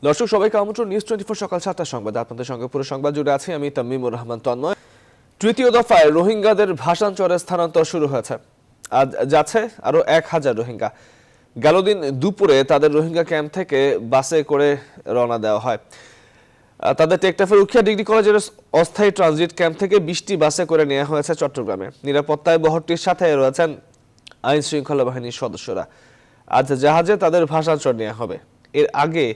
দর্শক সবাইকে আমন্ত্রণ নিউজ 24 সকাল 7টার সংবাদ। আপনাদের সঙ্গে পুরো সংবাদ জুড়ে আছি আমি তামিমুর রহমান তন্ময়। তৃতীয় দফায় রোহিঙ্গাদের ভাসানচরে স্থানান্তর শুরু হয়েছে। আজ যাচ্ছে আরো 1000 রোহিঙ্গা। গেল দিন দুপুরে তাদের রোহিঙ্গা ক্যাম্প থেকে বাসে করে রওনা দেওয়া হয়। তাদের টেকটাফের উখিয়া ডিগ্রি কলেজের অস্থায়ী ট্রানজিট ক্যাম্প থেকে 20টি বাসে করে নেওয়া হয়েছে চট্টগ্রামে। নিরাপত্তায় বহরটির সাথে রয়েছেন আইন শৃঙ্খলা বাহিনীর সদস্যরা। আজ জাহাজে তাদের ভাসানচর নেওয়া হবে। এর আগে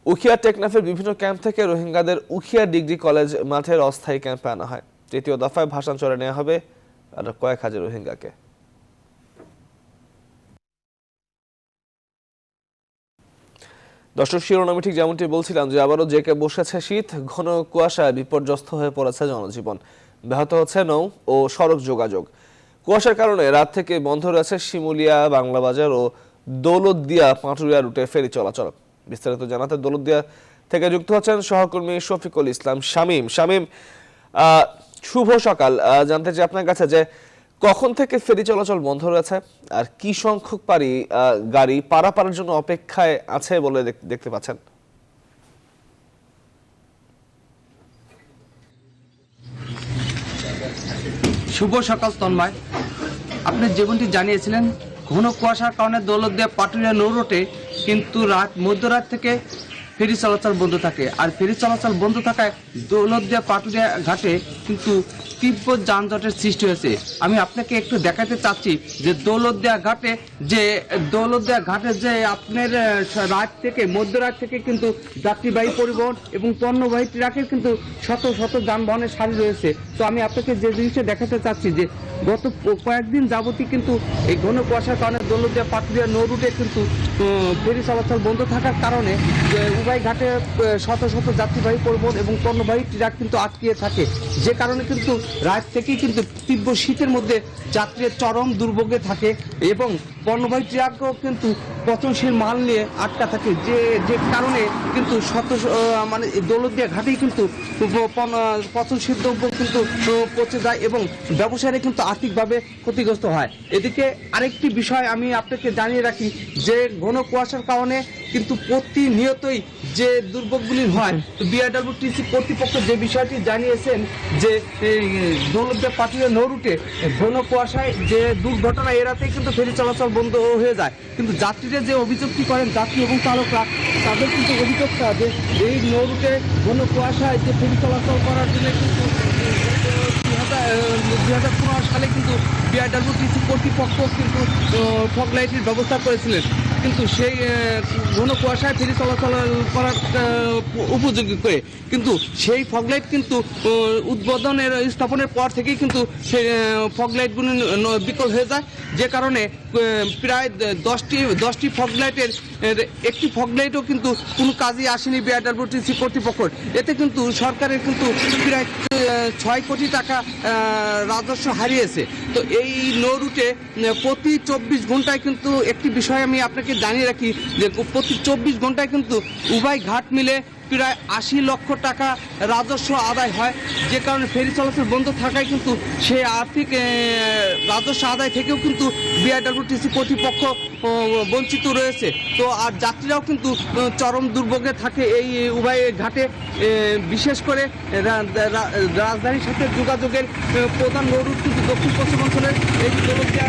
উখিয়া টেকনাফের বিভিন্ন ক্যাম্প থেকে রোহিঙ্গাদের উখিয়া ডিগ্রি কলেজ মাঠের অস্থায়ী ক্যাম্পে আনা হয়। তৃতীয় দফায় ভাসানচরে নেওয়া হবে আর কয়েক হাজার রোহিঙ্গাকে। দর্শক শিরোনামে ঠিক যেমনটি বলছিলাম যে আবারও জেকে বসেছে শীত। ঘন কুয়াশায় বিপর্যস্ত হয়ে পড়েছে জনজীবন, ব্যাহত হচ্ছে নৌ ও সড়ক যোগাযোগ। কুয়াশার কারণে রাত থেকে বন্ধ রয়েছে শিমুলিয়া, বাংলাবাজার ও দৌলতদিয়া পাটুরিয়া রুটে ফেরি চলাচল। বিস্তারিত জানাতে দৌলতদিয়া থেকে যুক্ত হচ্ছেন সহকর্মী শফিকুল ইসলাম শামীম। শামীম, শুভ সকাল। জানতে চাই আপনার কাছে যে কখন থেকে ফেরি চলাচল বন্ধ রয়েছে আর কি সংখ্যক গাড়ি পারাপারের জন্য অপেক্ষায় আছে বলে দেখতে পাচ্ছেন? শুভ সকাল তন্ময়, আপনি যেমনটি জানিয়েছিলেন ঘন কুয়াশার কারণে দৌলতদিয়া পাটুরিয়া নৌ রুটে কিন্তু মধ্যরাত থেকে ফেরি চলাচল বন্ধ থাকে। আর ফেরি চলাচল বন্ধ থাকায় দৌলতদিয়া পাটুরিয়া ঘাটে কিন্তু তীব্র যানজটের সৃষ্টি হয়েছে। আমি আপনাকে একটু দেখাতে চাচ্ছি যে দৌলতদিয়া ঘাটে যে আপনার রাত থেকে মধ্যরাত থেকে কিন্তু যাত্রীবাহী পরিবহন এবং পণ্যবাহী ট্রাকের কিন্তু শত শত যানবাহনের সারি রয়েছে। তো আমি আপনাকে যে জিনিসটা দেখাতে চাচ্ছি যে গত কয়েকদিন যাবতীয় কিন্তু এই ঘন কুয়াশার কারণে দৌলতদিয়া পাটুরিয়া নৌ রুটে কিন্তু ফেরি চলাচল বন্ধ থাকার কারণে উভয় ঘাটে শত শত যাত্রীবাহী পরিবহন এবং পণ্যবাহী ট্রাক কিন্তু আটকিয়ে থাকে, যে কারণে কিন্তু রাত থেকেই কিন্তু তীব্র শীতের মধ্যে যাত্রীর চরম দুর্ভোগে থাকে এবং পণ্যবাহী ট্রাকও কিন্তু পচনশীল মাল নিয়ে আটকা থাকে, যে কারণে কিন্তু দৌলতদিয়া ঘাটেই কিন্তু পচনশীল দ্রব্য কিন্তু পচে যায় এবং ব্যবসায়ীরা কিন্তু আর্থিকভাবে ক্ষতিগ্রস্ত হয়। এদিকে আরেকটি বিষয় আমি আপনাকে জানিয়ে রাখি যে ঘন কুয়াশার কারণে কিন্তু প্রতিনিয়তই যে দুর্ভোগগুলি হয়, বিআরডব্লিউটিসি কর্তৃপক্ষ যে বিষয়টি জানিয়েছেন যে দৌলতদিয়া পাটুরিয়া নৌ রুটে ঘন কুয়াশায় যে দুর্ঘটনা এড়াতেই কিন্তু ফেরি চলাচল বন্ধ হয়ে যায়। কিন্তু যাত্রীরা যে অভিযোগটি করেন, যাত্রী এবং চালকরা, তাদের কিন্তু অভিযোগটা যে এই নৌ রুটে ঘন কুয়াশায় যে ফেরি চলাচল করার জন্য কিন্তু 2015 সালে কিন্তু বিআরডব্লিউটিসি কর্তৃপক্ষ কিন্তু ফগ লাইটের ব্যবস্থা করেছিলেন, কিন্তু সেই ঘন কুয়াশায় ফেরি চলাচল করার উপযোগী করে কিন্তু সেই ফগ লাইট কিন্তু উদ্বোধনের স্থাপনের পর থেকেই কিন্তু সেই ফগ লাইটগুলি বিকল হয়ে যায়, যে কারণে প্রায় 10টি ফগ লাইটের একটি ফগ লাইটও কিন্তু কোনো কাজই আসেনি বিআরডব্লিউটিসি কর্তৃপক্ষের। এতে কিন্তু সরকারের কিন্তু প্রায় 6 কোটি টাকা রাজস্ব হারিয়েছে। তো এই নৌ রুটে প্রতি 24 ঘন্টায় কিন্তু একটি বিষয় আমি আপনাকে জানিয়ে রাখি যে প্রতি 24 ঘন্টায় কিন্তু উভয় ঘাট মিলে প্রায় 80 লক্ষ টাকা রাজস্ব আদায় হয়, যে কারণে ফেরি চলাচল বন্ধ থাকায় কিন্তু সেই আর্থিক রাজস্ব আদায় থেকেও কিন্তু বিআরডব্লিউটিসি কর্তৃপক্ষ বঞ্চিত রয়েছে। তো আর যাত্রীরাও কিন্তু চরম দুর্ভোগে থাকে এই উভয় ঘাটে, বিশেষ করে রাজধানীর সাথে যোগাযোগের প্রধান নৌ রুট কিন্তু দক্ষিণ পশ্চিমাঞ্চলের এই দৌলতদিয়া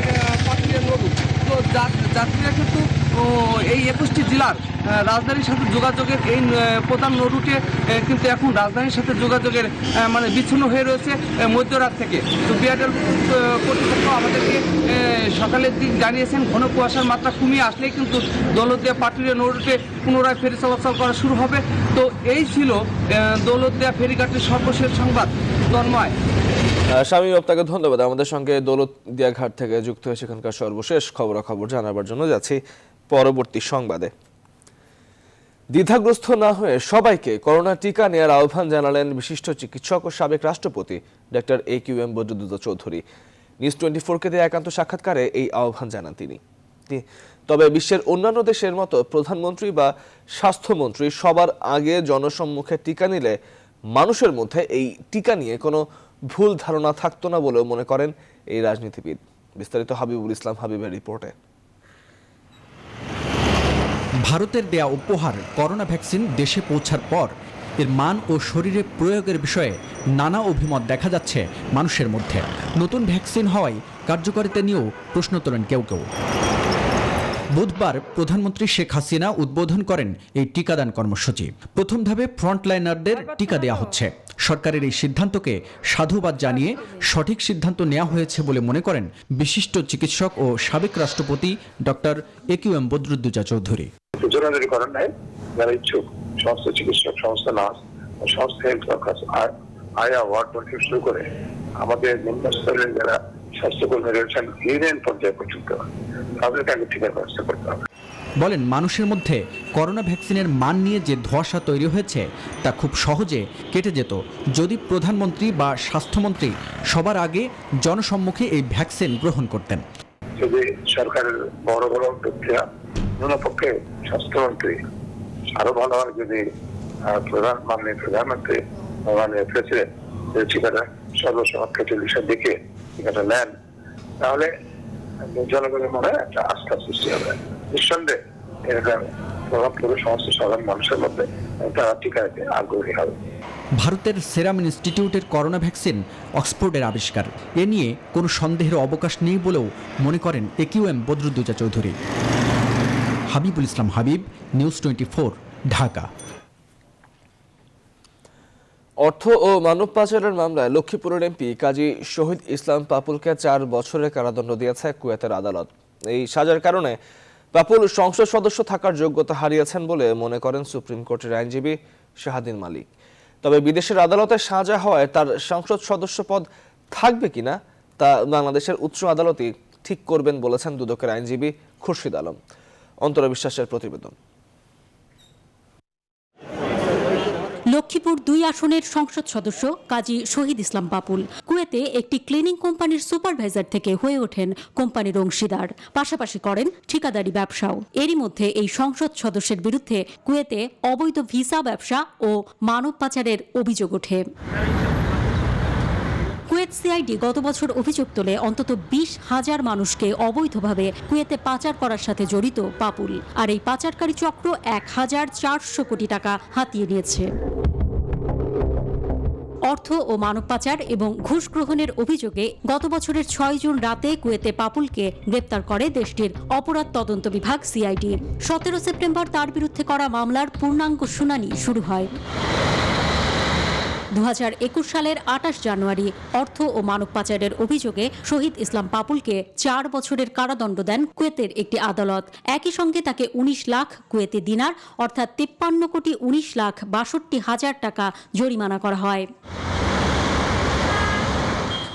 পাটুরিয়া নৌ রুট। তো যাত্রীরা কিন্তু এই 21টি জেলার রাজধানীর সাথে যোগাযোগের এই প্রধান নৌ রুটে কিন্তু এখন রাজধানীর সাথে যোগাযোগের বিচ্ছিন্ন হয়ে রয়েছে মধ্যরাত থেকে। তো বিআরডব্লিউ কর্তৃপক্ষ আমাদেরকে সকালের দিক জানিয়েছেন ঘন কুয়াশার মাত্রা কমিয়ে আসলেই কিন্তু দৌলতদিয়া পাটুরিয়া নৌ রুটে পুনরায় ফেরি চলাচল করা শুরু হবে। তো এই ছিল দৌলতদিয়া ফেরিঘাটের সর্বশেষ সংবাদ। তন্ময়, শামীম, আপনাকে ধন্যবাদ। আমাদের সঙ্গে দৌলতদিয়া ঘাট থেকে যুক্ত হয়ে সেখানকার সর্বশেষ খবরাখবর জানাবার জন্য যাচ্ছি পরবর্তী সংবাদে। দ্বিধাগ্রস্ত না হয়ে সবাইকে করোনা টিকা নেওয়ার আহ্বান জানালেন বিশিষ্ট চিকিৎসক ও সাবেক রাষ্ট্রপতি doctor AQM Badruddoza Chowdhury. News 24-কে দেয়া একান্ত সাক্ষাৎকারে এই আহ্বান জানান তিনি। তবে বিশ্বের অন্যান্য দেশের মতো প্রধানমন্ত্রী বা স্বাস্থ্যমন্ত্রী সবার আগে জনসম্মুখে টিকা নিলে মানুষের মধ্যে এই টিকা নিয়ে কোনো ভুল ধারণা থাকতো না বলেও মনে করেন এই রাজনীতিবিদ। বিস্তারিত হাবিবুল ইসলাম হাবিবের রিপোর্টে। ভারতের দেয়া উপহার করোনা ভ্যাকসিন দেশে পৌঁছার পর এর মান ও শরীরে প্রয়োগের বিষয়ে নানা অভিমত দেখা যাচ্ছে মানুষের মধ্যে। নতুন ভ্যাকসিন হওয়ায় কার্যকারিতা নিয়েও প্রশ্ন তোলেন কেউ কেউ। বুধবার প্রধানমন্ত্রী শেখ হাসিনা উদ্বোধন করেন এই টিকাদান কর্মসূচি। প্রথম ধাপে ফ্রন্টলাইনারদের টিকা দেওয়া হচ্ছে। সরকারের এই সিদ্ধান্তকে সাধুবাদ জানিয়ে সঠিক সিদ্ধান্ত নেওয়া হয়েছে বলে মনে করেন বিশিষ্ট চিকিৎসক ও সাবেক রাষ্ট্রপতি ডক্টর একিউএম বদরুদ্দোজা চৌধুরী। জোরাজোরি করেন নাই, যারা ইচ্ছুক সমস্ত চিকিৎসক, সমস্ত নার্স, সমস্ত হেলথ ওয়ার্কার্স, আয়া ওয়ার্ড থেকে শুরু করে আমাদের নিম্ন স্তরের যারা স্বাস্থ্যকর্মী রয়েছেন ইউনিয়ন পর্যায়ে পর্যন্ত তাদেরকে আগে টিকার ব্যবস্থা করতে হবে। বলেন, মানুষের মধ্যে করোনা ভ্যাকসিনের মান নিয়ে যে ধোঁয়াশা তৈরি হয়েছে তা খুব সহজে কেটে যেত যদি প্রধানমন্ত্রী বা স্বাস্থ্যমন্ত্রী সবার আগে জনসম্মুখে এই ভ্যাকসিন গ্রহণ করতেন। যদি সরকারের বড় বড় ব্যক্তিরা ন্যূনপক্ষে স্বাস্থ্যমন্ত্রী আরো ভালো হয়, যদি মাননীয় প্রধানমন্ত্রী মাননীয় প্রেসিডেন্ট টিকাটা সর্বসমক্ষে টেলিভিশন দেখে টিকাটা নেন, তাহলে জনগণের মনে একটা আস্থা সৃষ্টি হবে। নিঃসন্দেহে এরকম প্রভাব পড়বে সমস্ত সাধারণ মানুষের মধ্যে, তারা টিকা নিতে আগ্রহী হবে। ভারতের সেরাম ইনস্টিটিউটের করোনা ভ্যাকসিন অক্সফোর্ডের আবিষ্কার, এ নিয়ে কোনো সন্দেহের অবকাশ নেই বলেও মনে করেন একিউএম বদরুদ্দোজা চৌধুরী। হাবিবুল ইসলাম হাবিব, নিউজ 24, ঢাকা। অর্থ ও মানব পাচারের মামলায় লক্ষ্মীপুরের এমপি কাজী শহীদ ইসলাম পাপুলকে 4 বছরের কারাদণ্ড দিয়েছে কুয়েতের আদালত। এই সাজার কারণে পাপুল সংসদ সদস্য থাকার যোগ্যতা হারিয়েছেন বলে মনে করেন সুপ্রিম কোর্টের আইনজীবী শাহাদিন মালিক। তবে বিদেশের আদালতে সাজা হওয়ায় তার সংসদ সদস্য পদ থাকবে কিনা তা বাংলাদেশের উচ্চ আদালতই ঠিক করবেন বলেছেন দুদকের আইনজীবী খুরশিদ আলম। অন্তরা বিশ্বাসের প্রতিবেদন। লক্ষ্মীপুর 2 আসনের সংসদ সদস্য কাজী শহীদ ইসলাম পাপুল কুয়েতে একটি ক্লিনিং কোম্পানির সুপারভাইজার থেকে হয়ে ওঠেন কোম্পানির অংশীদার, পাশাপাশি করেন ঠিকাদারি ব্যবসাও। এরই মধ্যে এই সংসদ সদস্যের বিরুদ্ধে কুয়েতে অবৈধ ভিসা ব্যবসা ও মানব পাচারের অভিযোগ ওঠে। কুয়েত সিআইডি গত বছর অভিযোগ তোলে অন্তত 20,000 মানুষকে অবৈধভাবে কুয়েতে পাচার করার সাথে জড়িত পাপুল। আর এই পাচারকারী চক্র 1,400 কোটি টাকা হাতিয়ে নিয়েছে। অর্থ ও মানব পাচার এবং ঘুষ গ্রহণের অভিযোগে গত বছরের 6 জুন রাতে কুয়েতে পাপুলকে গ্রেপ্তার করে দেশটির অপরাধ তদন্ত বিভাগ সিআইডি। 17 সেপ্টেম্বর তার বিরুদ্ধে করা মামলার পূর্ণাঙ্গ শুনানি শুরু হয়। 2021 সালের 28 জানুয়ারি অর্থ ও মানব পাচারের অভিযোগে শহীদ ইসলাম পাপুলকে 4 বছরের কারাদণ্ড দেন কুয়েতের একটি আদালত। একই সঙ্গে তাকে 19 লাখ কুয়েতি দিনার অর্থাৎ 53,19,62,000 টাকা জরিমানা করা হয়।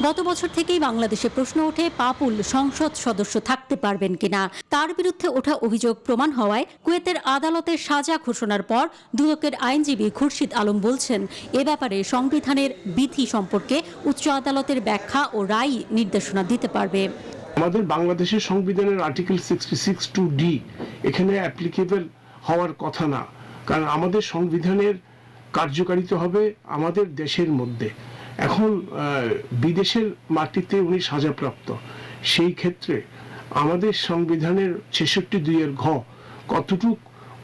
গত বছর থেকেই বাংলাদেশে প্রশ্ন ওঠে পাপুল সংসদ সদস্য থাকতে পারবেন কিনা। তার বিরুদ্ধে ওঠা অভিযোগ প্রমাণ হওয়ায় কুয়েতের আদালতের সাজা ঘোষণার পর দুদকের আইনজীবী খুরশিদ আলম বলছেন, এ ব্যাপারে সংবিধানের বিধি সম্পর্কে উচ্চ আদালতের ব্যাখ্যা ও রায় নির্দেশনা দিতে পারবে। আমাদের বাংলাদেশের সংবিধানের আর্টিকেল 66(2)D এখানে অ্যাপ্লিকেবল হওয়ার কথা না, কারণ আমাদের সংবিধানের কার্যকারিতা হবে আমাদের দেশের মধ্যে। এখন বিদেশের মাটিতে উনি সাজাপ্রাপ্ত, সেই ক্ষেত্রে আমাদের সংবিধানের 66(2)(ঘ) কতটুক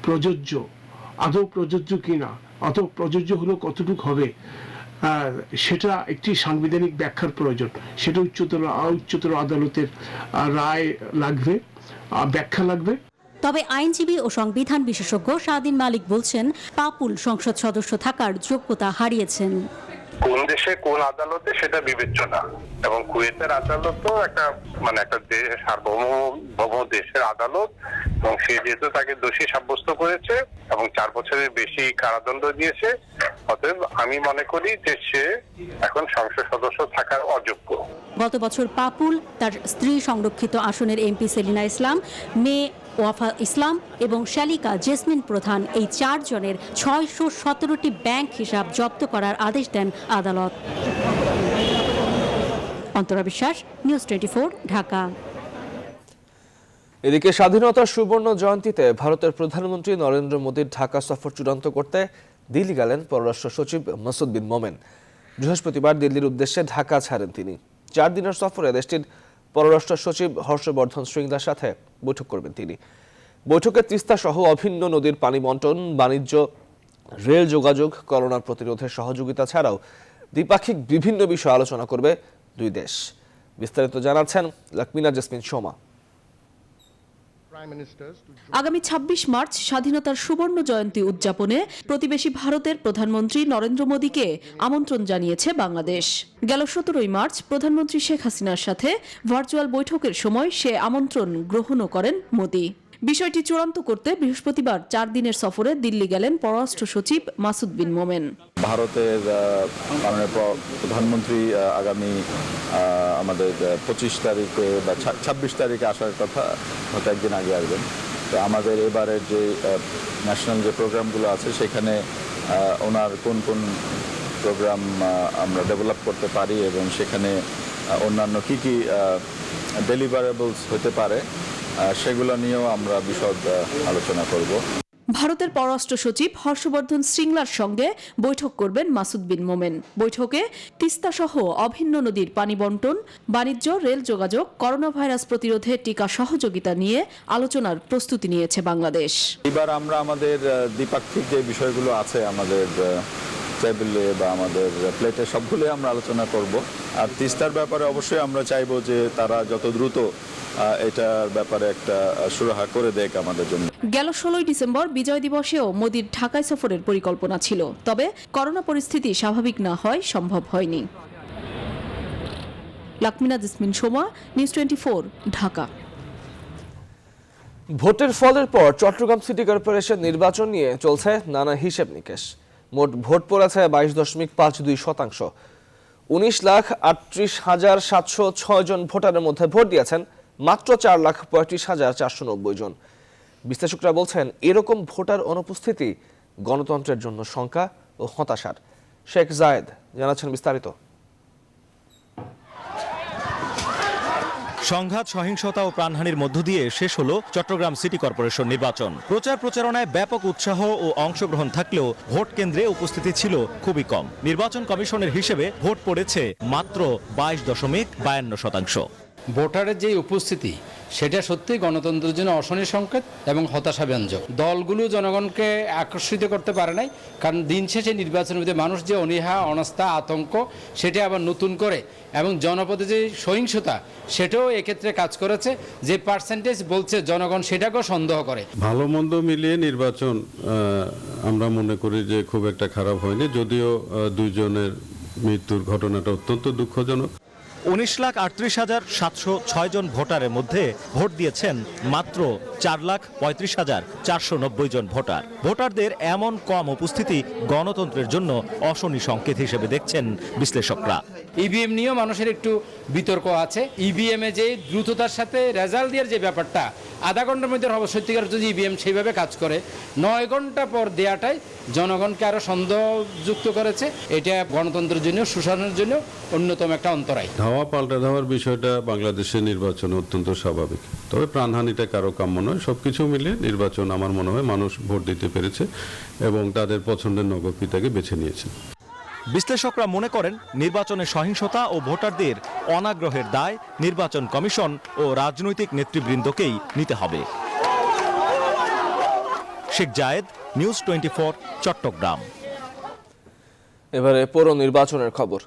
প্রযোজ্য, আদৌ প্রযোজ্য কিনা, আদৌ প্রযোজ্য হলো কতটুক হবে, সেটা একটি সাংবিধানিক ব্যাখ্যার প্রয়োজন। সেটা উচ্চতর আদালতের রায় লাগবে, ব্যাখ্যা লাগবে। তবে আইনজীবী ও সংবিধান বিশেষজ্ঞ শাহাদিন মালিক বলছেন, পাপুল সংসদ সদস্য থাকার যোগ্যতা হারিয়েছেন। কোন দেশে কোন আদালতে সেটা বিবেচ্য না, এবং কুয়েতের আদালতও একটা সার্বভৌম দেশের আদালত, এবং সে যেহেতু তাকে দোষী সাব্যস্ত করেছে এবং 4 বছরের বেশি কারাদণ্ড দিয়েছে, অতএব আমি মনে করি যে সে এখন সংসদ সদস্য থাকার অযোগ্য। গত বছর পাপুল, তার স্ত্রী সংরক্ষিত আসনের এমপি সেলিনা ইসলাম, মেয়ে ওয়াফা ইসলাম এবং শালিকা জেসমিন প্রধান এই 4 জনের 617টি ব্যাংক হিসাব জব্দ করার আদেশ দেন আদালত। অন্তরা বিশ্বাস, নিউজ 24, ঢাকা। এদিকে স্বাধীনতার সুবর্ণ জয়ন্তীতে ভারতের প্রধানমন্ত্রী নরেন্দ্র মোদীর ঢাকা সফর চূড়ান্ত করতে দিল্লি গেলেন পররাষ্ট্র সচিব মাসুদ বিন মোমেন। বৃহস্পতিবার দিল্লির উদ্দেশ্যে ঢাকা ছাড়েন তিনি। 4 দিনের সফরে দেশটির পররাষ্ট্র সচিব হর্ষবর্ধন শ্রীংলার সাথে বৈঠক করবেন তিনি। বৈঠকে তিস্তা সহ অভিন্ন নদীর পানি বন্টন, বাণিজ্য, রেল যোগাযোগ, করোনা প্রতিরোধে সহযোগিতা ছাড়াও দ্বিপাক্ষিক বিভিন্ন বিষয়ে আলোচনা করবে দুই দেশ। বিস্তারিত জানাচ্ছেন লাকমিনা জেসমিন সোমা। আগামী ২৬ মার্চ স্বাধীনতার সুবর্ণ জয়ন্তী উদযাপনে প্রতিবেশী ভারতের প্রধানমন্ত্রী নরেন্দ্র মোদীকে আমন্ত্রণ জানিয়েছে বাংলাদেশ। গেল ১৭ মার্চ প্রধানমন্ত্রী শেখ হাসিনার সাথে ভার্চুয়াল বৈঠকের সময় সে আমন্ত্রণ গ্রহণও করেন মোদী। বিষয়টি চূড়ান্ত করতে বৃহস্পতিবার ৪ দিনের সফরে দিল্লি গেলেন পররাষ্ট্র সচিব মাসুদ বিন মোমেন। ভারতের মাননীয় প্রধানমন্ত্রী আগামী আমাদের ২৫ তারিখে বা ২৬ তারিখে আসার কথা, হয়তো একদিন আগে আসবেন। তো আমাদের এবারের যে ন্যাশনাল যে প্রোগ্রামগুলো আছে সেখানে ওনার কোন কোন প্রোগ্রাম আমরা ডেভেলপ করতে পারি এবং সেখানে অন্যান্য কী কী ডেলিভারেবলস হতে পারে সেগুলো নিয়েও আমরা বিশদ আলোচনা করব। ভারতের পররাষ্ট্র সচিব হর্ষবর্ধন শ্রিংলার সঙ্গে বৈঠক করবেন মাসুদ বিন মোমেন। বৈঠকে তিস্তা সহ অভিন্ন নদীর পানি বন্টন, বাণিজ্য, রেল যোগাযোগ, করোনা ভাইরাস প্রতিরোধে টিকা সহযোগিতা নিয়ে আলোচনার প্রস্তুতি নিয়েছে বাংলাদেশ। এবার আমরা আমাদের দ্বিপাক্ষিক যে বিষয়গুলো আছে আমাদের টেবিলে বা আমাদের প্লেটে সবগুলো আমরা আলোচনা করব। আর তিস্তার ব্যাপারে অবশ্যই আমরা চাইবো যে তারা যত দ্রুত এটার ব্যাপারে একটা সুরাহা করে দেয় আমাদের জন্য। গেল ১৬ ডিসেম্বর বিজয় দিবসেও মোদির ঢাকায় সফরের পরিকল্পনা ছিল, তবে করোনা পরিস্থিতি স্বাভাবিক না হয় সম্ভব হয়নি। লাকমিনা জেসমিন সোমা, নিউজ 24, ঢাকা। ভোটের ফলের পর চট্টগ্রাম সিটি কর্পোরেশন নির্বাচন নিয়ে চলছে নানা হিসেব নিকেশ। মোট ভোট পড়েছে 22.52%। 19,38,706 জন ভোটারের মধ্যে ভোট দিয়েছেন মাত্র 4,35,490 জন। বিশ্লেষকরা বলছেন এরকম ভোটার অনুপস্থিতি গণতন্ত্রের জন্য শঙ্কা ও হতাশার। শেখ জায়েদ জানাচ্ছেন বিস্তারিত। সংঘাত, সহিংসতা ও প্রাণহানির মধ্য দিয়ে শেষ হলো চট্টগ্রাম সিটি কর্পোরেশন নির্বাচন। প্রচারণায় ব্যাপক উৎসাহ ও অংশগ্রহণ থাকলেও ভোট কেন্দ্রে উপস্থিতি ছিল খুবই কম। নির্বাচন কমিশনের হিসেবে ভোট পড়েছে মাত্র 22.52%। ভোটারের যে উপস্থিতি সেটা সত্যি গণতন্ত্রের জন্য অশনি সংকেত এবং হতাশাব্যঞ্জক। দলগুলো জনগণকে আকর্ষিত করতে পারে নাই, কারণ দিন শেষে নির্বাচনের মধ্যে মানুষ যে অনীহা, অনাস্থা, আতঙ্ক সেটা আবার নতুন করে এবং জনপদে যে সহিংসতা সেটাও এক্ষেত্রে কাজ করেছে। যে পার্সেন্টেজ বলছে জনগণ সেটাকেও সন্দেহ করে। ভালো মন্দ মিলিয়ে নির্বাচন আমরা মনে করি যে খুব একটা খারাপ হয়নি, যদিও দুইজনের মৃত্যুর ঘটনাটা অত্যন্ত দুঃখজনক। 19,38,706 জন ভোটারের মধ্যে ভোট দিয়েছেন মাত্র 4,35,490 জন ভোটার। ভোটারদের এমন কম উপস্থিতি গণতন্ত্রের জন্য অশনি সংকেত হিসেবে দেখছেন বিশ্লেষকরা। ইভিএম নিয়েও মানুষের একটু বিতর্ক আছে। ইভিএমে যে দ্রুততার সাথে রেজাল্ট দেওয়ার যে ব্যাপারটা, আধা ঘন্টার মধ্যে হবে, সত্যিকার যদি ইভিএম সেইভাবে কাজ করে 9 ঘন্টা পর দেওয়াটাই জনগণকে আরো সন্দেহযুক্ত করেছে। এটা গণতন্ত্রের জন্য, সুশাসনের জন্য অন্যতম একটা অন্তরায়। ধাওয়া পাল্টা ধাওয়ার বিষয়টা বাংলাদেশের নির্বাচনে অত্যন্ত স্বাভাবিক, তবে প্রাণহানিটা কারো কাম্য নয়। সবকিছু মিলে নির্বাচন আমার মনে হয় মানুষ ভোট দিতে পেরেছে এবং তাদের পছন্দের নগরপিতাকে বেছে নিয়েছে। বিশ্লেষকরা মনে করেন নির্বাচনে সহিংসতা ও ভোটারদের অনাগ্রহের দায় নির্বাচন কমিশন ও রাজনৈতিক নেতৃবৃন্দকেই নিতে হবে। শেখ জায়েদ, নিউজ 24, চট্টগ্রাম। এবারে পৌর নির্বাচনের খবর।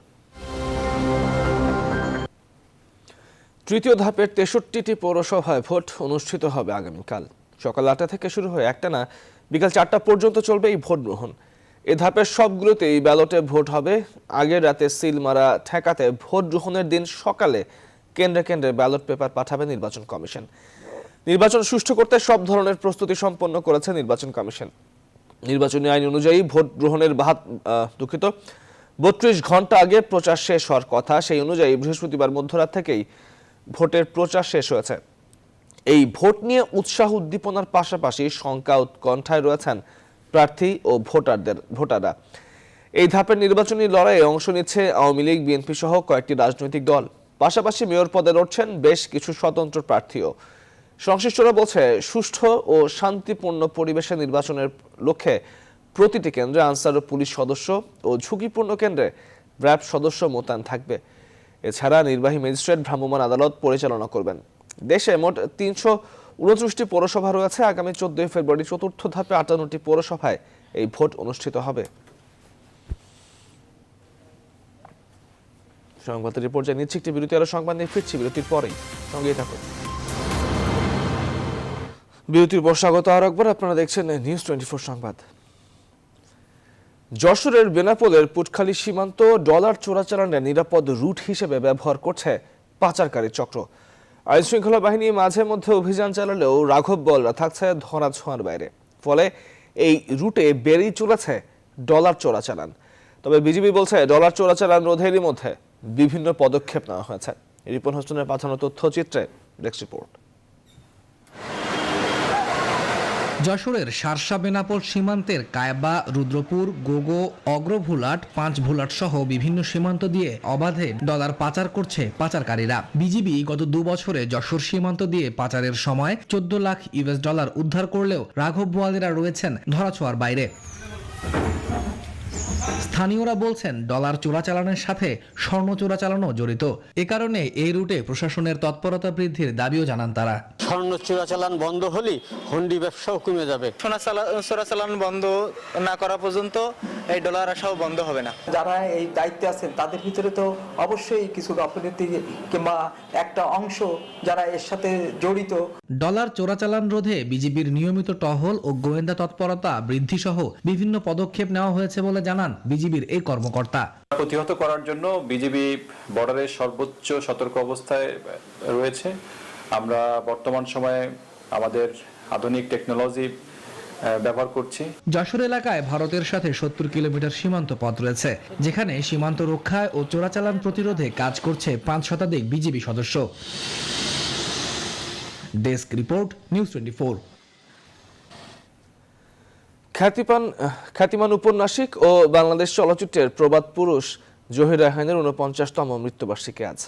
তৃতীয় ধাপের 63টি পৌরসভায় ভোট অনুষ্ঠিত হবে আগামীকাল। সকাল 8টা থেকে শুরু হয়ে একটানা বিকাল 4টা পর্যন্ত চলবে এই ভোট গ্রহণ। এ ধাপের সবগুলোতেই ব্যালটে ভোট হবে। আগের রাতে সিল মারা ঠেকাতে ভোট গ্রহণের দিন সকালে কেন্দ্রে কেন্দ্রে ব্যালট পেপার পাঠাবে নির্বাচন কমিশন। নির্বাচন সুষ্ঠু করতে সব ধরনের প্রস্তুতি সম্পন্ন করেছে নির্বাচন কমিশন। নির্বাচনী আইন অনুযায়ী ভোট গ্রহণের 32 ঘন্টা আগে প্রচার শেষ হওয়ার কথা। সেই অনুযায়ী বৃহস্পতিবার মধ্যরাত থেকেই ভোটের প্রচার শেষ হয়েছে। এই ভোট নিয়ে উৎসাহ উদ্দীপনার পাশাপাশি শঙ্কা উৎকণ্ঠায় রয়েছেন প্রার্থী ও ভোটাররা। এই ধাপের নির্বাচনী লড়াইয়ে অংশ নিচ্ছে আওয়ামী লীগ, বিএনপি সহ কয়েকটি রাজনৈতিক দল। পাশাপাশি মেয়র পদে লড়ছেন বেশ কিছু স্বতন্ত্র প্রার্থীও। সংশ্লিষ্টরা বলছে সুষ্ঠু ও শান্তিপূর্ণ পরিবেশে নির্বাচনের লক্ষ্যে প্রতিটি কেন্দ্রে আনসার ও পুলিশ সদস্য ও ঝুঁকিপূর্ণ কেন্দ্রে র্যাব সদস্য মোতায়েন থাকবে। এছাড়া নির্বাহী ম্যাজিস্ট্রেট ভ্রাম্যমাণ আদালত পরিচালনা করবেন। দেশে মোট 29টি পৌরসভা রয়েছে। আগামী 14 ফেব্রুয়ারি চতুর্থ ধাপে 58টি পৌরসভায় এই ভোট অনুষ্ঠিত হবে। সংবাদের রিপোর্ট জানিয়ে নিচ্ছি একটি বিরতি, আরো সংবাদ নিয়ে ফিরছি বিরতির পরেই, সঙ্গেই থাকুন। বিরতির পর স্বাগত আরো একবার, আপনারা দেখছেন নিউজ 24 সংবাদ। যশোরের বেনাপোলের পুটখালী সীমান্ত ডলার চোরাচালানের নিরাপদ রুট হিসেবে ব্যবহার করছে পাচারকারী চক্র। আইন শৃঙ্খলা বাহিনী মাঝে মধ্যে অভিযান চালালেও রাঘব বলরা থাকছে ধরাছোঁয়ার বাইরে। ফলে এই রুটে বেড়েই চলেছে ডলার চোরাচালান। তবে বিজিবি বলছে ডলার চোরাচালান রোধেরই মধ্যে বিভিন্ন পদক্ষেপ নেওয়া হয়েছে। রিপন হোসেনের পাঠানো তথ্যচিত্রে ডেস্ক রিপোর্ট। যশোরের শার্শা বেনাপোল সীমান্তের কায়বা, রুদ্রপুর, গোগো, অগ্রভুলাট, 5 ভুলাট সহ বিভিন্ন সীমান্ত দিয়ে অবাধে ডলার পাচার করছে পাচারকারীরা। বিজিবি গত 2 বছরে যশোর সীমান্ত দিয়ে পাচারের সময় 14 লাখ ইউএস ডলার উদ্ধার করলেও রাঘব বোয়ালিরা রয়েছেন ধরাছোঁয়ার বাইরে। স্থানীয়রা বলছেন ডলার চোরাচালানের সাথে স্বর্ণ চোরাচালানও জড়িত। এ কারণে এই রুটে প্রশাসনের তৎপরতা বৃদ্ধির দাবিও জানান তারা। স্বর্ণ চোরাচালান বন্ধ হলে হুন্ডি ব্যবসাও কমে যাবে। সোনা চোরাচালান বন্ধ না করা পর্যন্ত এই ডলার আসাও বন্ধ হবে না। যারা এই দায়িত্বে আছেন তাদের ভিতরে তো অবশ্যই কিছু গাফিলতি কিংবা একটা অংশ যারা এর সাথে জড়িত। ডলার চোরাচালান রোধে বিজিবির নিয়মিত টহল ও গোয়েন্দা তৎপরতা বৃদ্ধি সহ বিভিন্ন পদক্ষেপ নেওয়া হয়েছে বলে জানান বিজিবির এই কর্মকর্তা। প্রতিহত করার জন্য বিজিবি বর্ডারের সর্বোচ্চ সতর্ক অবস্থায় রয়েছে। আমরা বর্তমান সময়ে আমাদের আধুনিক টেকনোলজি ব্যবহার করছি। যশোর এলাকায় ভারতের সাথে 70 কিলোমিটার সীমান্ত পথ রয়েছে, যেখানে সীমান্ত রক্ষায় ও চোরাচালান প্রতিরোধে কাজ করছে 5 শতাধিক বিজিবি সদস্য। Desk report, news 24। খ্যাতিমান উপন্যাসিক ও বাংলাদেশ চলচ্চিত্রের প্রবাদ পুরুষ জহির রায়হানের 49তম মৃত্যুবার্ষিকী আজ।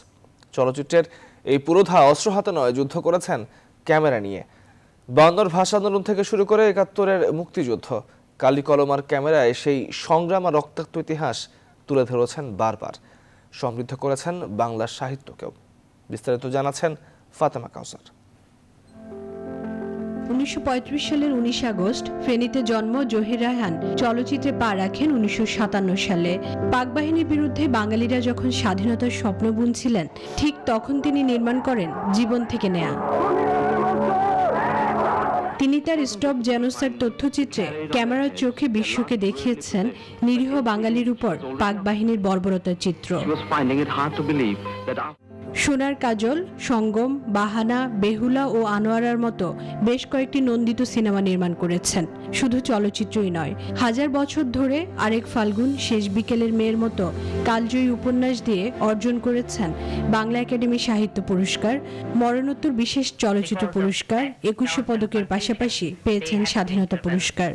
চলচ্চিত্রের এই পুরোধা অস্ত্র হাতে নয়, যুদ্ধ করেছেন ক্যামেরা নিয়ে। 52 ভাষা আন্দোলন থেকে শুরু করে 71-এর মুক্তিযুদ্ধ, কালি কলম আর ক্যামেরায় সেই সংগ্রাম আর রক্তাক্ত ইতিহাস তুলে ধরেছেন বারবার। সমৃদ্ধ করেছেন বাংলার সাহিত্যকেও। বিস্তারিত জানাচ্ছেন ফাতেমা কাউসার। 1935 সালের 19 আগস্ট ফেনীতে জন্ম জহির রায়হান চলচ্চিত্রে পা রাখেন 1957 সালে। পাক বাহিনীর বিরুদ্ধে বাঙালিরা যখন স্বাধীনতার স্বপ্ন বুনছিলেন, ঠিক তখন তিনি নির্মাণ করেন জীবন থেকে নেয়া। তিনি তার স্টপ জেনোসাইড তথ্যচিত্রে ক্যামেরার চোখে বিশ্বকে দেখিয়েছেন নিরীহ বাঙালির উপর পাক বাহিনীর বর্বরতার চিত্র। সোনার কাজল, সঙ্গম, বাহানা, বেহুলা ও আনোয়ারার মতো বেশ কয়েকটি নন্দিত সিনেমা নির্মাণ করেছেন। শুধু চলচ্চিত্রই নয়, 1000 বছর ধরে আরেক ফাল্গুন, শেষ বিকেলের মেয়ের মতো কালজয়ী উপন্যাস দিয়ে অর্জন করেছেন বাংলা একাডেমি সাহিত্য পুরস্কার, মরণোত্তর বিশেষ চলচ্চিত্র পুরস্কার, 2100 পদকের পাশাপাশি পেয়েছেন স্বাধীনতা পুরস্কার।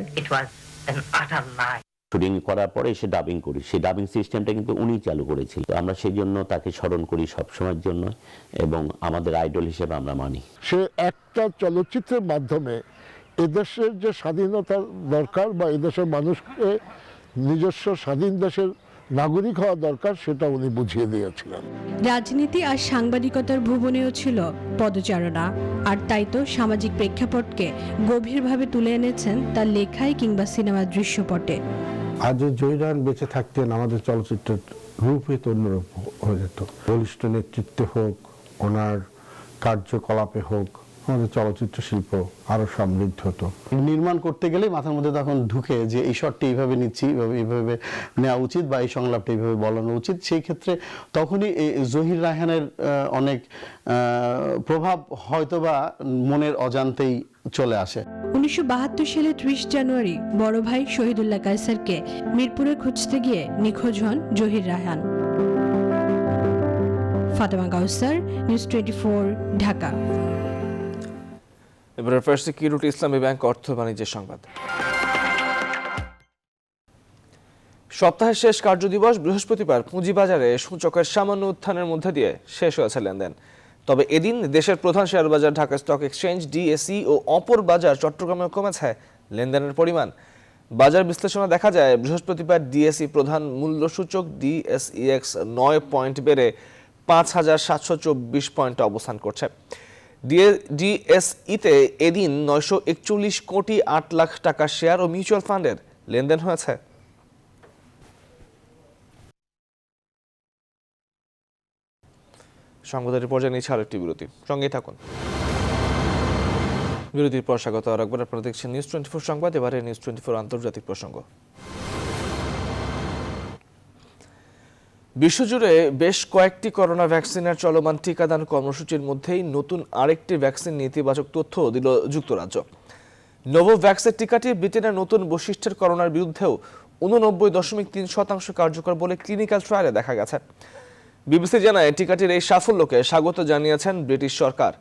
শুটিং করার পরে এসে ডাবিং করি, সেই ডাবিং সিস্টেমটা কিন্তু উনি চালু করেছিল। আমরা সেই জন্য তাকে স্মরণ করি সবসময়ের জন্য এবং আমাদের আইডল হিসেবে আমরা মানি। সে একটা চলচ্চিত্রের মাধ্যমে এদেশের যে স্বাধীনতা দরকার বা এদেশের মানুষকে নিজস্ব স্বাধীন দেশের নাগরিক হওয়া দরকার, সেটা উনি বুঝিয়ে দিয়েছিলেন। রাজনীতি আর সাংবাদিকতার ভুবনেও ছিল পদচারণা, আর তাই তো সামাজিক প্রেক্ষাপটকে গভীরভাবে তুলে এনেছেন তার লেখায় কিংবা সিনেমার দৃশ্যপটে। আজ জহির রায়হান বেঁচে থাকতেন, আমাদের চলচ্চিত্রের রূপ হয়তো অন্যরূপ হয়ে যেত। বলিষ্ঠ নেতৃত্বে হোক, ওনার কার্যকলাপে হোক, আমাদের চলচ্চিত্র শিল্প আরো সমৃদ্ধ হতো। নির্মাণ করতে গেলে মাথার মধ্যে তখন ঢুকে যে এই শটটি এইভাবে নিচ্ছি, এইভাবে নেওয়া উচিত বা এই সংলাপটা এইভাবে বলানো উচিত। সেই ক্ষেত্রে তখনই জহির রায়হানের অনেক প্রভাব হয়তোবা মনের অজান্তেই চলে আসে। 1972 সালে 30 জানুয়ারি বড় ভাই শহীদুল্লাহ কায়সারকে মিরপুরে খুঁজতে গিয়ে নিখোঁজ হন জহির রায়হান। ফাতেমা কাউসার, নিউজ 24, ঢাকা। এবারে ফার্স্ট সিকিউরিটি ইসলামী ব্যাংক অর্থ বাণিজ্যের সংবাদ। সপ্তাহের শেষ কার্যদিবস বৃহস্পতিবার পুঁজিবাজারে সূচকের সামান্য উত্থানের মধ্যে দিয়ে শেষ হয়েছে লেনদেন। তবে এদিন দেশের প্রধান শেয়ার বাজার ঢাকা স্টক এক্সচেঞ্জ ডিএসই ও অপর বাজার চট্টগ্রামেও কমেছে লেনদেনের পরিমাণ। বাজার বিশ্লেষণে দেখা যায় বৃহস্পতিবার ডিএসই প্রধান মূল্য সূচক ডিএসইএক্স 9 পয়েন্ট বেড়ে 5724 পয়েন্টে অবস্থান করছে। ডিএসইতে এদিন 941 কোটি 8 লাখ টাকা শেয়ার ও মিউচুয়াল ফান্ডের লেনদেন হয়েছে। সংবাদের পর্যায়ে নিচ্ছে আরেকটি বিরতি, সঙ্গেই থাকুন। বিরতির পর স্বাগত আর একবার আপনারা দেখছেন নিউজ 24 সংবাদ। এবারে নিউজ 24 আন্তর্জাতিক প্রসঙ্গ। বিশ্বজুড়ে বেশ কয়েকটি করোনা ভ্যাকসিনের চলমান টিকাদান কর্মসূচির মধ্যেই নতুন আরেকটি ভ্যাকসিন নেতিবাচক তথ্য দিল যুক্তরাজ্য। নোভোভ্যাক্সের টিকাটি ব্রিটেনের নতুন বৈশিষ্ট্যের করোনার বিরুদ্ধেও 89.3% কার্যকর বলে ক্লিনিক্যাল ট্রায়ালে দেখা গেছে। বিবিসি জানায় টিকাটির এই সাফল্যকে স্বাগত জানিয়েছেন ব্রিটিশ সরকার।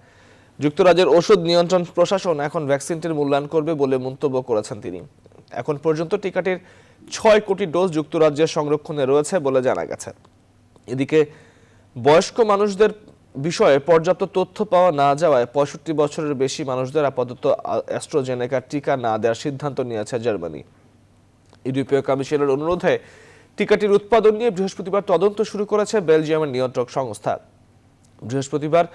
যুক্তরাজ্যের ওষুধ নিয়ন্ত্রণ প্রশাসন এখন ভ্যাকসিনটির মূল্যায়ন করবে বলে মন্তব্য করেছেন তিনি। এখন পর্যন্ত টিকাটির 6 কোটি ডোজ যুক্তরাজ্যের সংরক্ষণে রয়েছে বলে জানা গেছে। এদিকে বয়স্ক মানুষদের বিষয়ে পর্যাপ্ত তথ্য পাওয়া না যাওয়ায় 65 বছরের বেশি মানুষদের আপাতত অ্যাস্ট্রাজেনেকা টিকা না দেওয়ার সিদ্ধান্ত নিয়েছে জার্মানি। ইউরোপীয় কমিশনের অনুরোধে টিকাটির উৎপাদন নিয়ে বৃহস্পতিবার তদন্ত শুরু করেছে বেলজিয়ামের নিয়ন্ত্রক সংস্থা। বৃহস্পতিবার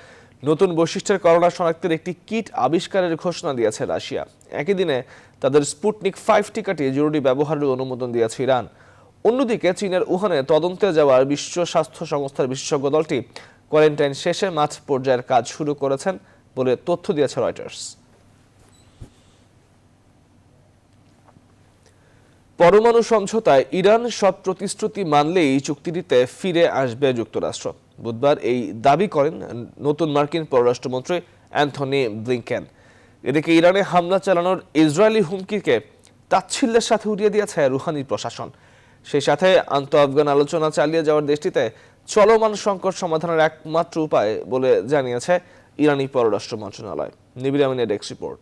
নতুন বৈশিষ্ট্যের করোনা শনাক্তের একটি কিট আবিষ্কারের ঘোষণা দিয়েছে রাশিয়া। একই দিনে তাদের স্পুটনিক 5 টিকাটি জরুরি ব্যবহারের অনুমোদন দিয়েছে ইরান। অন্যদিকে চীনের উহানে তদন্তে যাওয়ার বিশ্ব স্বাস্থ্য সংস্থার বিশেষজ্ঞ দলটি কোয়ারেন্টাইন শেষে মাঠ পর্যায়ের কাজ শুরু করেছেন বলে তথ্য দিয়েছে রয়টার্স। পরমাণু সমঝোতায় ইরান সব প্রতিশ্রুতি মানলেই চুক্তিটিতে ফিরে আসবে যুক্তরাষ্ট্র। বুধবার এই দাবি করেন নতুন মার্কিন পররাষ্ট্রমন্ত্রী অ্যান্থনি ব্লিংকেন। এদিকে ইরানে হামলা চালানোর ইসরায়েলি হুমকিকে তাচ্ছিল্যের সাথে উড়িয়ে দিয়েছে রুহানি প্রশাসন। সেই সাথে আন্তঃআফগান আলোচনা চালিয়ে যাওয়ার দেশটিতে চলমান সংকট সমাধানের একমাত্র উপায় বলে জানিয়েছে ইরানি পররাষ্ট্র মন্ত্রণালয়। নিবিড় আমিনের ডেস্ক রিপোর্ট।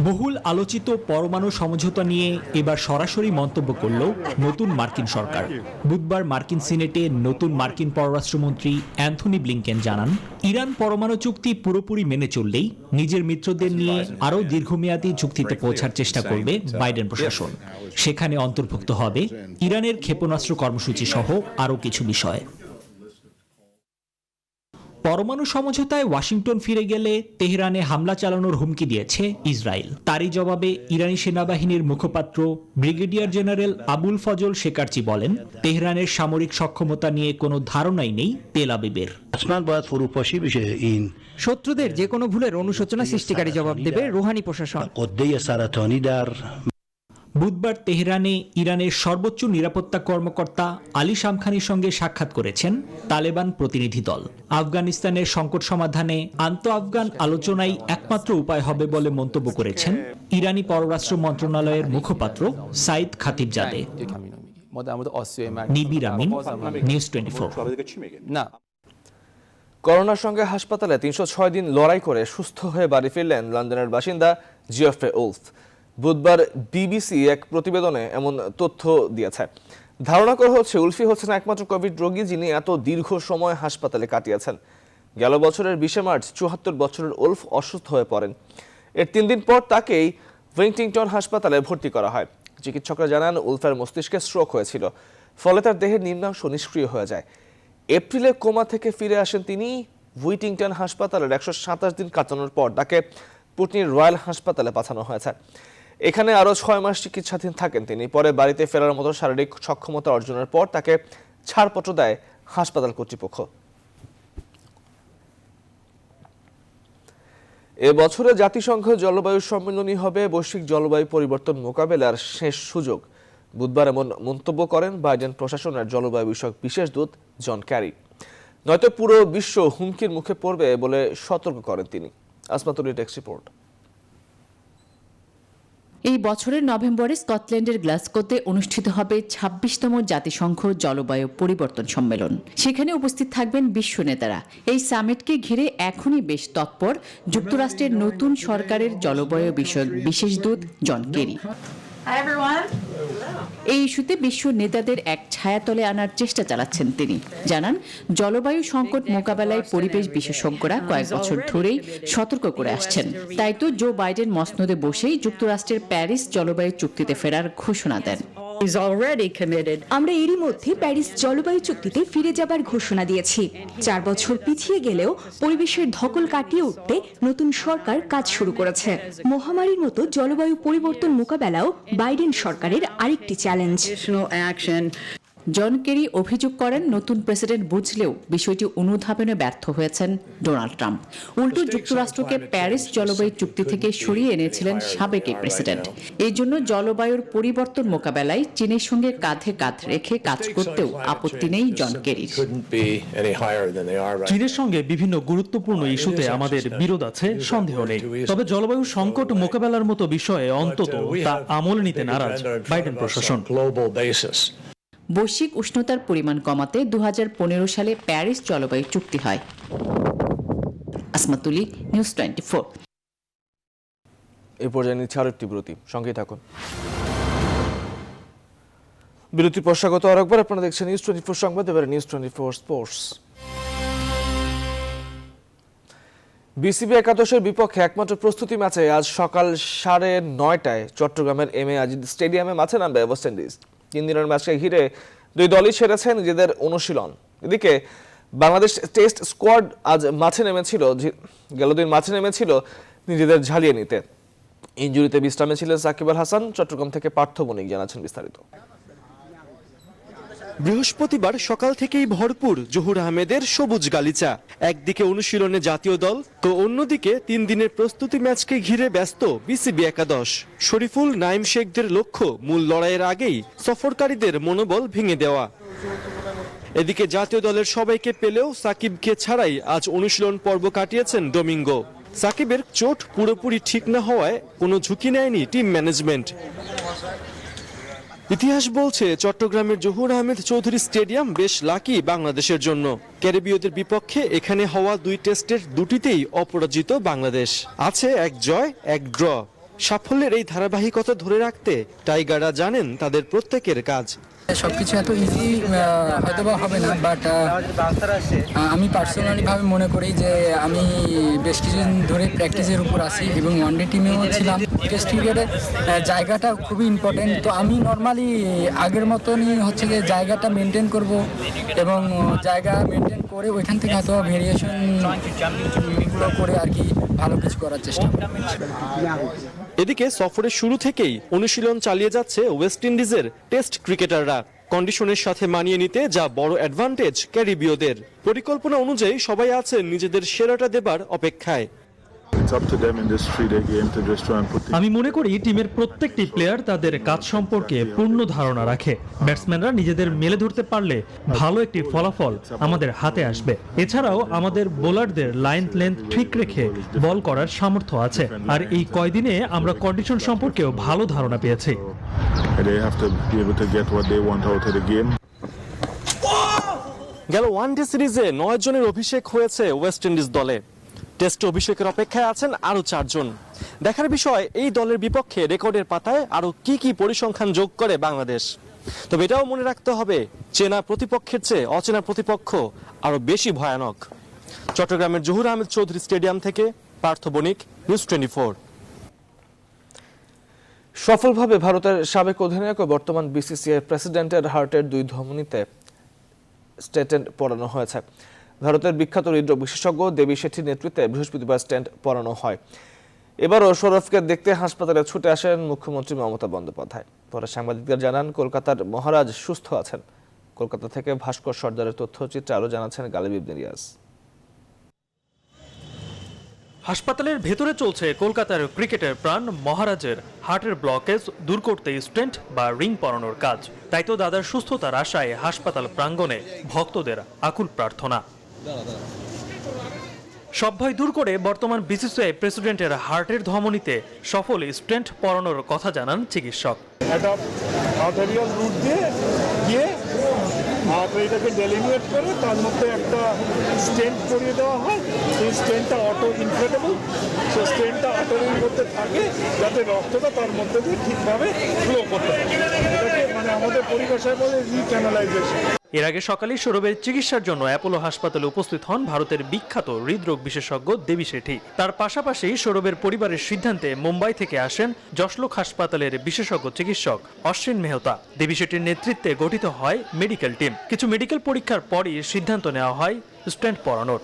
বহুল আলোচিত পরমাণু সমঝোতা নিয়ে এবার সরাসরি মন্তব্য করল নতুন মার্কিন সরকার। বুধবার মার্কিন সিনেটে নতুন মার্কিন পররাষ্ট্রমন্ত্রী অ্যান্থনি ব্লিংকেন জানান, ইরান পরমাণু চুক্তি পুরোপুরি মেনে চললেই নিজের মিত্রদের নিয়ে আরও দীর্ঘমেয়াদী চুক্তিতে পৌঁছার চেষ্টা করবে বাইডেন প্রশাসন। সেখানে অন্তর্ভুক্ত হবে ইরানের ক্ষেপণাস্ত্র কর্মসূচি সহ আরও কিছু বিষয়। পরমাণু সমঝোতায় ওয়াশিংটন ফিরে গেলে তেহরানে হামলা চালানোর হুমকি দিয়েছে ইসরায়েল। তারই জবাবে ইরানি সেনাবাহিনীর মুখপাত্র ব্রিগেডিয়ার জেনারেল আবুল ফজল শেকারচি বলেন, তেহরানের সামরিক সক্ষমতা নিয়ে কোনো ধারণাই নেই তেল আবিবের। শত্রুদের যে কোনো ভুলের অনুশোচনা সৃষ্টিকারী জবাব দেবে রুহানি প্রশাসন। বুধবার তেহরানে ইরানের সর্বোচ্চ নিরাপত্তা কর্মকর্তা আলী শামখানির সঙ্গে সাক্ষাৎ করেছেন তালেবান প্রতিনিধি দল। আফগানিস্তানের সংকট সমাধানে আন্তঃআফগান আলোচনাই একমাত্র উপায় হবে বলে মন্তব্য করেছেন ইরানি পররাষ্ট্র মন্ত্রণালয়ের মুখপাত্র সাইদ খাতিবজাদে। নিবিড় আমিন, নিউজ 24। করোনার সঙ্গে হাসপাতালে 306 দিন লড়াই করে সুস্থ হয়ে বাড়ি ফিরলেন লন্ডনের বাসিন্দা জিওফ্রে উলফ। বুধবার বিবিসি এক প্রতিবেদনে এমন তথ্য দিয়েছে। ধারণা করা হচ্ছে উলফি হচ্ছেন একমাত্র কোভিড রোগী যিনি এত দীর্ঘ সময় হাসপাতালে কাটিয়েছেন। গেল বছরের 20 মার্চ 74 বছরের উলফ অসুস্থ হয়ে পড়েন। এর 3 দিন পর তাকেই উইংটিংটন হাসপাতালে ভর্তি করা হয়। চিকিৎসকরা জানান উলফের মস্তিষ্কে স্ট্রোক হয়েছিল, ফলে তার দেহের নিম্নাংশ নিষ্ক্রিয় হয়ে যায়। এপ্রিলে কোমা থেকে ফিরে আসেন তিনি। উইটিংটন হাসপাতালের 127 দিন কাটানোর পর তাকে পুটনির রয়্যাল হাসপাতালে পাঠানো হয়েছে। এখানে আরও 6 মাস চিকিৎসাধীন থাকেন তিনি। পরে বাড়িতে ফেরার মতো শারীরিক সক্ষমতা অর্জনের পর তাকে ছাড়পত্র দেয় হাসপাতাল কর্তৃপক্ষ। এবছরে জাতিসংঘ জলবায়ু সম্মেলনই হবে বৈশ্বিক জলবায়ু পরিবর্তন মোকাবেলার শেষ সুযোগ। বুধবার এমন মন্তব্য করেন বাইডেন প্রশাসনের জলবায়ু বিষয়ক বিশেষ দূত জন ক্যারি। নয়তো পুরো বিশ্ব হুমকির মুখে পড়বে বলে সতর্ক করেন তিনি। আসমাতুল্লাহ, ডেস্ক রিপোর্ট। এই বছরের নভেম্বরে স্কটল্যান্ডের গ্লাসগোতে অনুষ্ঠিত হবে 26তম জাতিসংঘ জলবায়ু পরিবর্তন সম্মেলন। সেখানে উপস্থিত থাকবেন বিশ্ব নেতারা। এই সামিটকে ঘিরে এখনই বেশ তৎপর যুক্তরাষ্ট্রের নতুন সরকারের জলবায়ু বিষয়ক বিশেষ দূত জন কেরি। এই ইস্যুতে বিশ্ব নেতাদের এক ছায়াতলে আনার চেষ্টা চালাচ্ছেন তিনি। জানান, জলবায়ু সংকট মোকাবেলায় পরিবেশ বিশেষজ্ঞরা কয়েক বছর ধরেই সতর্ক করে আসছেন। তাই তো জো বাইডেন মসনদে বসেই যুক্তরাষ্ট্রের প্যারিস জলবায়ু চুক্তিতে ফেরার ঘোষণা দেন। আমরা এরই মধ্যে প্যারিস জলবায়ু চুক্তিতে ফিরে যাবার ঘোষণা দিয়েছি। 4 বছর পিছিয়ে গেলেও পরিবেশের ধকল কাটিয়ে উঠতে নতুন সরকার কাজ শুরু করেছে। মহামারীর মতো জলবায়ু পরিবর্তন মোকাবেলাও বাইডেন সরকারের আরেকটি চ্যালেঞ্জ। জন কেরি অভিযোগ করেন নতুন প্রেসিডেন্ট বুঝলেও বিষয়টি অনুধাবনে ব্যর্থ হয়েছেন ডোনাল্ড ট্রাম্প। উল্টো যুক্তরাষ্ট্রকে প্যারিস জলবায়ু চুক্তি থেকে সরিয়ে এনেছিলেন সাবেক এই প্রেসিডেন্ট। এই জন্য জলবায়ুর পরিবর্তন মোকাবেলায় চীনের সঙ্গে কাঁধে কাঁধ রেখে কাজ করতেও আপত্তি নেই জন কেরির। চীনের সঙ্গে বিভিন্ন গুরুত্বপূর্ণ ইস্যুতে আমাদের বিরোধ আছে, সন্দেহ নেই। তবে জলবায়ু সংকট মোকাবেলার মতো বিষয়ে অন্তত তা আমল নিতে নারাজ বাইডেন প্রশাসন। বৈশ্বিক উষ্ণতার পরিমাণ কমাতে 2015 সালে প্যারিস জলবায়ু চুক্তি হয়। আসমাতুলি, নিউজ 24। এই পর্যায়ে নিচ্ছে আরো একটি বিরতি, সঙ্গে থাকুন। বিরতির পর স্বাগত আরেকবার, আপনারা দেখছেন নিউজ 24 সংবাদ, এবারে নিউজ 24 স্পোর্টস। বিসিবি একাদশের বিপক্ষে একমাত্র প্রস্তুতি ম্যাচে আজ সকাল 9:30টায় চট্টগ্রামের এমএ আজিজ স্টেডিয়ামে মাঠে নামবে ওয়েস্ট ইন্ডিজ। 3 দিনের ম্যাচকে ঘিরে দুই দলই সেরেছে নিজেদের অনুশীলন। এদিকে বাংলাদেশ টেস্ট স্কোয়াড আজ মাঠে নেমেছিল, গেল দিন মাঠে নেমেছিল নিজেদের ঝালিয়ে নিতে। ইনজুরিতে বিশ্রামে ছিলেন সাকিব আল হাসান। চট্টগ্রাম থেকে পার্থ বণিক জানাচ্ছেন বিস্তারিত। বৃহস্পতিবার সকাল থেকেই ভরপুর জহুর আহমেদের সবুজ গালিচা। একদিকে অনুশীলনে জাতীয় দল তো অন্যদিকে 3 দিনের প্রস্তুতি ম্যাচকে ঘিরে ব্যস্ত বিসিবি একাদশ। শরীফুল, নাইম শেখদের লক্ষ্য মূল লড়াইয়ের আগেই সফরকারীদের মনোবল ভেঙে দেওয়া। এদিকে জাতীয় দলের সবাইকে পেলেও সাকিবকে ছাড়াই আজ অনুশীলন পর্ব কাটিয়েছেন ডোমিঙ্গো। সাকিবের চোট পুরোপুরি ঠিক না হওয়ায় কোনো ঝুঁকি নেয়নি টিম ম্যানেজমেন্ট। ইতিহাস বলছে চট্টগ্রামের জহুর আহমেদ চৌধুরী স্টেডিয়াম বেশ লাকি বাংলাদেশের জন্য। ক্যারিবীয়দের বিপক্ষে এখানে হওয়া 2 টেস্টের 2টিতেই অপরাজিত বাংলাদেশ। আছে 1 জয় 1 ড্র। সাফল্যের এই ধারাবাহিকতা ধরে রাখতে টাইগাররা জানেন তাদের প্রত্যেকের কাজ। সবকিছু এত ইজি হয়তো বা হবে না, বাট আমি পার্সোনালি ভাবে মনে করি যে আমি বেশ কিছুদিন ধরে প্র্যাকটিসের উপর আছি এবং ওয়ানডে টিমেও ছিলাম। টেস্ট ক্রিকেটের জায়গাটা খুবই ইম্পর্টেন্ট, তো আমি নর্মালি আগের মতনই হচ্ছে যে জায়গাটা মেনটেন করব এবং জায়গা মেনটেন করে ওইখান থেকে হয়তো ভেরিয়েশনগুলো করে আর কি ভালো কিছু করার চেষ্টা করব। এদিকে সফরের শুরু থেকেই অনুশীলন চালিয়ে যাচ্ছে ওয়েস্ট ইন্ডিজের টেস্ট ক্রিকেটাররা। কন্ডিশনের সাথে মানিয়ে নিতে যা বড় অ্যাডভান্টেজ ক্যারিবীয়দের। পরিকল্পনা অনুযায়ী সবাই আছেন নিজেদের সেরাটা দেবার অপেক্ষায়। আমি মনে করি টিমের প্রত্যেকটি প্লেয়ার তাদের কাজ সম্পর্কে পূর্ণ ধারণা রাখে। ব্যাটসম্যানরা নিজেদের মেলে ধরতে পারলে ভালো একটি ফলাফল আমাদের হাতে আসবে। এছাড়াও আমাদের বোলারদের লাইন লেন্থ ঠিক রেখে বল করার সামর্থ্য আছে। আর এই কয়দিনে আমরা কন্ডিশন সম্পর্কেও ভালো ধারণা পেয়েছি। গেল ওয়ানডে সিরিজে 9 জনের অভিষেক হয়েছে ওয়েস্ট ইন্ডিজ দলে। টেস্ট অভিষেকের অপেক্ষায় আছেন আরো 4 জন। দেখার বিষয় এই দলের বিপক্ষে রেকর্ডের পাতায় আরো কি পরিসংখ্যান যোগ করে বাংলাদেশ। তবে এটাও মনে রাখতে হবে, চেনা প্রতিপক্ষের চেয়ে অচেনা প্রতিপক্ষ আরো বেশি ভয়ানক। চট্টগ্রামের জহুর আহমেদ চৌধুরী স্টেডিয়াম থেকে পার্থ বণিক, নিউজ 24। সফলভাবে ভারতের সাবেক অধিনায়ক ও বর্তমান বিসিসিআই প্রেসিডেন্টের হার্টের 2 ধমনীতে স্টেন্ট পরানো হয়েছে। ভারতের বিখ্যাত হৃদরোগ বিশেষজ্ঞ দেবী শেঠির নেতৃত্বে বৃহস্পতিবার স্টেন্ট পরানো হয়। এবারও সৌরভকে দেখতে হাসপাতালে ছুটে আসেন মুখ্যমন্ত্রী মমতা বন্দ্যোপাধ্যায়। পরে সাংবাদিকদের জানান কলকাতার মহারাজ সুস্থ আছেন। কলকাতা থেকে ভাস্কর সর্দারের তথ্যচিত্রে আরো জানাচ্ছেন গালিব ইবনে রিয়াজ। হাসপাতালের ভেতরে চলছে কলকাতার ক্রিকেটের প্রাণ মহারাজের হার্টের ব্লকেজ দূর করতে স্টেন্ট বা রিং পরানোর কাজ। তাই তো দাদার সুস্থতার আশায় হাসপাতাল প্রাঙ্গণে ভক্তদের আকুল প্রার্থনা। সব ভয় দূর করে বর্তমান বিসিসিআই প্রেসিডেন্টের হার্টের ধমনীতে সফল স্টেন্ট পরানোর কথা জানান চিকিৎসক। এটাকে ডেলিমিনেট করে তার মধ্যে একটা স্টেন্ট করিয়ে দেওয়া হয়। সেই স্টেন্টটা অটো ইনফ্লেটেবল, সেই স্টেন্টটা আর্টারির মধ্যে থাকে যাতে রক্তটা তার মধ্যে দিয়ে ঠিকভাবে ফ্লো করতে পারে। এটাকে মানে আমাদের পরিভাষায় বলে রিচ্যানেলাইজেশন। এর আগে সকালে সৌরভের চিকিৎসার জন্য অ্যাপোলো হাসপাতালে উপস্থিত হন ভারতের বিখ্যাত হৃদরোগ বিশেষজ্ঞ দেবী শেঠি। তার পাশাপাশি সৌরভের পরিবারের সিদ্ধান্তে মুম্বাই থেকে আসেন যশলোক হাসপাতালের বিশেষজ্ঞ চিকিৎসক অশ্বিন মেহতা। দেবী শেঠির নেতৃত্বে গঠিত হয় মেডিকেল টিম। কিছু মেডিকেল পরীক্ষার পরই সিদ্ধান্ত নেওয়া হয় স্ট্যান্ট পরানোর।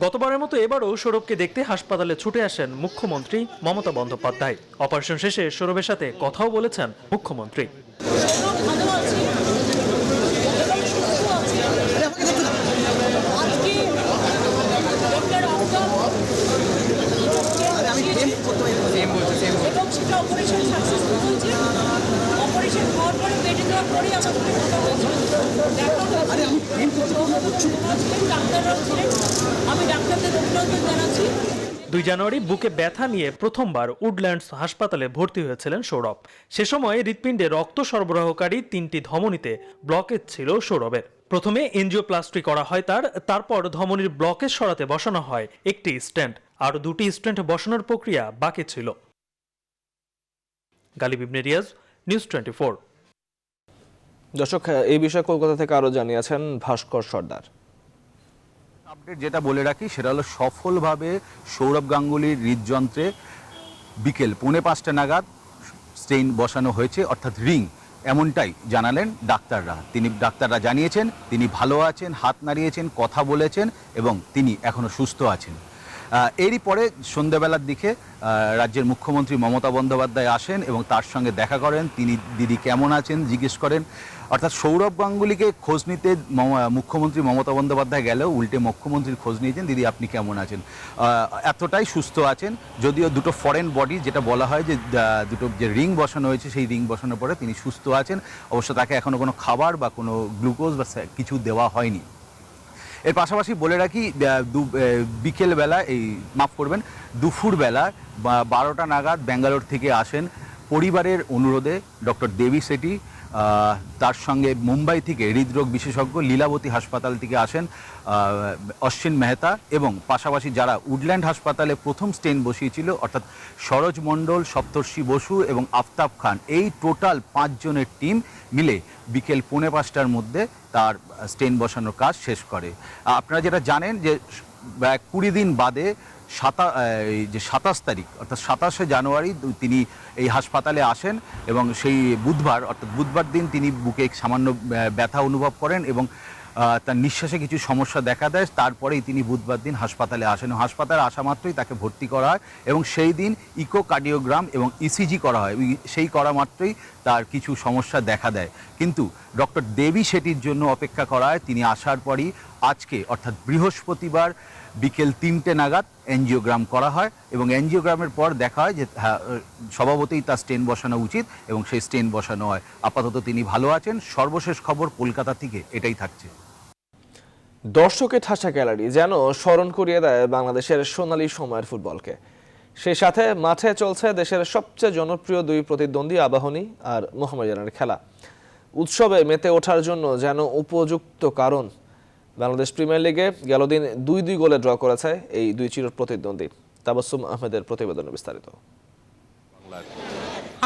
গতবারের মতো এবারও সৌরভকে দেখতে হাসপাতালে ছুটে আসেন মুখ্যমন্ত্রী মমতা বন্দ্যোপাধ্যায়। অপারেশন শেষে সৌরভের সাথে কথাও বলেছেন মুখ্যমন্ত্রী। দুই জানুয়ারি বুকে ব্যথা নিয়ে প্রথমবার উডল্যান্ডস হাসপাতালে ভর্তি হয়েছিলেন সৌরভ। সে সময় হৃৎপিণ্ডে রক্ত সরবরাহকারী 3টি ধমনীতে ব্লকেজ ছিল সৌরভের। প্রথমে এনজিওপ্লাস্টি করা হয় তারপর ধমনীর ব্লকেজ সরাতে বসানো হয় একটি স্ট্যান্ট। আরও 2টি স্ট্যান্ট বসানোর প্রক্রিয়া বাকি ছিল। গালিব ইবনে রিয়াজ, নিউজ 24। দর্শক, এই বিষয়ে কলকাতা থেকে আরো জানিয়েছেন ভাস্কর সর্দার। আপডেট যেটা বলে রাখি সেটা হলো সফলভাবে সৌরভ গাঙ্গুলির হৃদযন্ত্রে বিকেল 4:45 নাগাদ স্টেইন বসানো হয়েছে, অর্থাৎ রিং, এমনটাই জানালেন ডাক্তাররা জানিয়েছেন তিনি ভালো আছেন, হাত নাড়িয়েছেন, কথা বলেছেন এবং তিনি এখনো সুস্থ আছেন। এরই পরে সন্ধ্যাবেলার দিকে রাজ্যের মুখ্যমন্ত্রী মমতা বন্দ্যোপাধ্যায় আসেন এবং তার সঙ্গে দেখা করেন। তিনি দিদি কেমন আছেন জিজ্ঞেস করেন। অর্থাৎ সৌরভ গাঙ্গুলিকে খোঁজ নিতে মুখ্যমন্ত্রী মমতা বন্দ্যোপাধ্যায় গেলেও উল্টে মুখ্যমন্ত্রীর খোঁজ নিয়েছেন, দিদি আপনি কেমন আছেন। এতটাই সুস্থ আছেন, যদিও দুটো ফরেন বডি, যেটা বলা হয় যে দুটো যে রিং বসানো হয়েছে সেই রিং বসানোর পরে তিনি সুস্থ আছেন। অবশ্য তাকে এখনও কোনো খাবার বা কোনো গ্লুকোজ বা কিছু দেওয়া হয়নি। এর পাশাপাশি বলে রাখি বিকেলবেলা দুপুরবেলা 12টা নাগাদ ব্যাঙ্গালোর থেকে আসেন পরিবারের অনুরোধে ডক্টর দেবী শেঠি। তার সঙ্গে মুম্বাই থেকে হৃদরোগ বিশেষজ্ঞ লীলাবতী হাসপাতাল থেকে আসেন অশ্বিন মেহতা, এবং পাশাপাশি যারা উডল্যান্ড হাসপাতালে প্রথম স্টেন বসিয়েছিল অর্থাৎ সরোজ মণ্ডল, সপ্তর্ষি বসু এবং আফতাব খান, এই টোটাল 5 জনের টিম মিলে বিকেল 4:45টার মধ্যে তার স্টেন বসানোর কাজ শেষ করে। আপনারা যেটা জানেন যে 20 দিন বাদে 27 তারিখ অর্থাৎ 27শে জানুয়ারি তিনি এই হাসপাতালে আসেন এবং সেই বুধবার দিন তিনি বুকে সামান্য ব্যথা অনুভব করেন এবং তার নিঃশ্বাসে কিছু সমস্যা দেখা দেয়। তারপরেই তিনি বুধবার দিন হাসপাতালে আসেন। হাসপাতালে আসা মাত্রই তাকে ভর্তি করা হয় এবং সেই দিন ইকোকার্ডিওগ্রাম এবং ইসিজি করা হয়। সেই করা মাত্রই তার কিছু সমস্যা দেখা দেয়, কিন্তু ডক্টর দেবী শেঠির জন্য অপেক্ষা করা হয়। তিনি আসার পরই আজকে অর্থাৎ বৃহস্পতিবার বিকেল 3টে নাগাদ এনজিওগ্রাম করা হয় এবং এনজিওগ্রামের পর দেখা হয় যে স্বভাবতই তার স্টেন বসানো উচিত এবং সেই স্টেন বসানো হয়। আপাতত তিনি ভালো আছেন। সর্বশেষ খবর কলকাতা থেকে এটাই থাকছে। দর্শকের ঠাসা গ্যালারি যেন স্মরণ করিয়ে দেয় বাংলাদেশের সোনালী সময়ের ফুটবলকে। সেই সাথে মাঠে চলছে দেশের সবচেয়ে জনপ্রিয় 2 প্রতিদ্বন্দ্বী আবাহনী আর মোহামেডানের খেলা। উৎসবে মেতে ওঠার জন্য যেন উপযুক্ত কারণ। বাংলাদেশ প্রিমিয়ার লিগে গেল দিন 2-2 গোলে ড্র করেছে এই 2 চির প্রতিদ্বন্দ্বী। তাবাসসুম আহমেদের প্রতিবেদনে বিস্তারিত।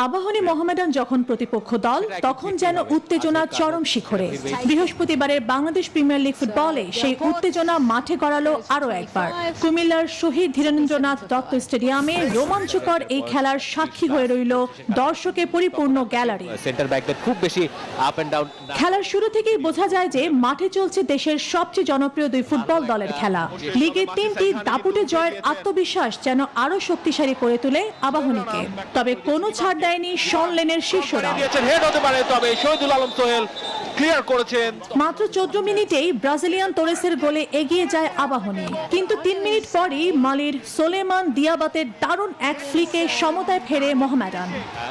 আবাহনী মোহামেডান যখন প্রতিপক্ষ দল, তখন যেন উত্তেজনা চরম শিখরে। বৃহস্পতিবারের বাংলাদেশ প্রিমিয়ার লিগ ফুটবলে সেই উত্তেজনা মাঠে গড়ালো আরো একবার। কুমিল্লার শহীদ ধীরেন্দ্রনাথ দত্ত স্টেডিয়ামে রোমাঞ্চকর এই খেলার সাক্ষী হয়ে রইল দর্শকে পরিপূর্ণ গ্যালারি। খেলার শুরু থেকেই বোঝা যায় যে মাঠে চলছে দেশের সবচেয়ে জনপ্রিয় 2 ফুটবল দলের খেলা। লিগে 3টি দাপুটে জয়ের আত্মবিশ্বাস যেন আরো শক্তিশালী করে তোলে আবাহনীকে। তবে কোনো ছাড় দেয়নি শন লেনের শিষ্যরা। মাত্র 14 মিনিটেই ব্রাজিলিয়ান তোরেসের গোলে এগিয়ে যায় আবাহনী, কিন্তু 3 মিনিট পরই মালির সোলেমান দিয়াবাতের দারুণ এক ফ্লিকে সমতায় ফেরে মোহামেডান।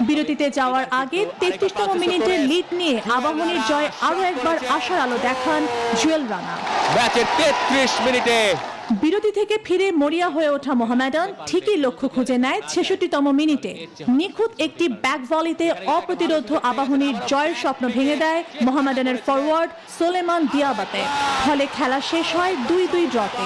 বিরতিতে যাওয়ার আগে 33তম মিনিটে লিড নিয়ে আবাহনীর জয় আরো একবার আশার আলো দেখান জুয়েল রানা। ম্যাচের 33 মিনিটে বিরতি থেকে ফিরে মরিয়া হয়ে ওঠা মোহামেডান ঠিকই লক্ষ্য খুঁজে নেয় ৬৬তম মিনিটে। নিখুঁত একটি ব্যাক ভলিতে অপ্রতিরোধ আবাহনীর জয়ের স্বপ্ন ভেঙে দেয় মোহামেডানের ফরওয়ার্ড সোলেমান দিয়াবাতে। ফলে খেলা শেষ হয় ২-২ ড্রতে।